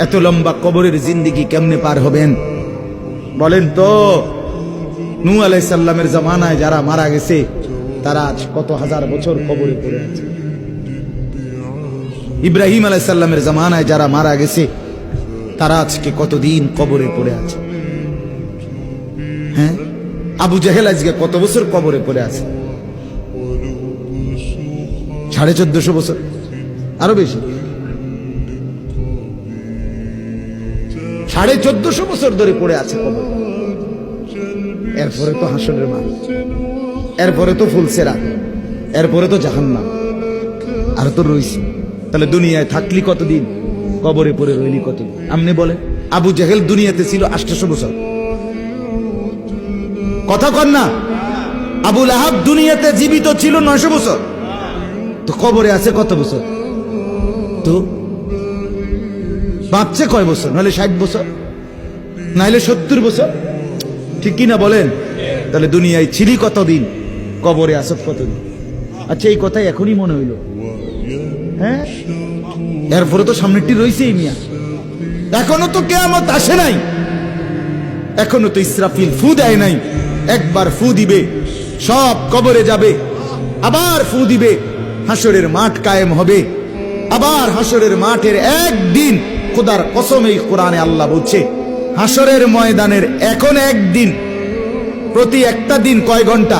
এত লম্বা কবরের জিন্দেগি কেমনে পার হবেন বলেন তো? নূহ আলাইহিস সালামের জামানায় যারা মারা গেছে তারা আজ কত হাজার বছর কবরে পড়ে আছে। ইব্রাহিম আলাইহিস সালামের জামানায় যারা মারা গেছে তারা আজকে কতদিন কবরে পড়ে আছে। হ্যাঁ, আবু জাহেল আজকে কত বছর কবরে পড়ে আছে? 1450 বছর, আরো বেশি, 1450 বছর ধরে পড়ে আছে কবর। এরপরে তো হাসরের মাঠ, এরপরে তো ফুলসেরাত, এরপরে তো জাহান্নাম, আর তো রইছে। তাহলে দুনিয়ায় থাকলি কতদিন, কবরে পড়ে রইলি কতদিন? আপনি বলেন। আবু জাহেল দুনিয়াতে ছিল 800 বছর, কথা কন না? আবু লাহাব দুনিয়াতে জীবিত ছিল 900 বছর, তো কবরে আছে কত বছর? তো বাঁচছে কয় বছর? নাহলে 60 বছর, নাহলে 70 বছর, ঠিক কিনা বলেন? তাহলে দুনিয়ায় ছিলি কতদিন, কবরে আসত কতদিন? আচ্ছা, এই কথাই এখনই মনে হইল। হ্যাঁ, এরপরে তো সামনেরটি রয়েছেই মিয়া, এখনো তো কিয়ামত আসে নাই, এখনো তো ইসরাফিল ফু দেয় নাই। একবার ফু দিবে, সব কবরে যাবে, আবার ফু দিবে, হাসরের মাঠ কায়েম হবে। আবার হাসরের মাঠের একদিন, খোদার কসম এই কোরআনে আল্লাহ বলছে, হাসরের ময়দানের এখন একদিন, প্রতি একটা দিন কয় ঘন্টা?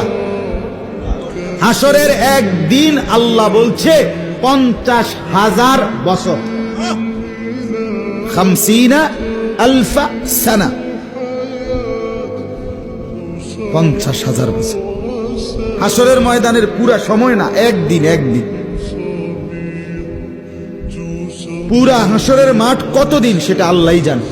হাসরের একদিন আল্লাহ বলছে 50,000 বছর, 50,000 সানা, 50,000 বছর। হাসরের ময়দানের পুরা সময় না, একদিন, একদিন। পুরা হাসরের মাঠ কতদিন সেটা আল্লাহই জানে।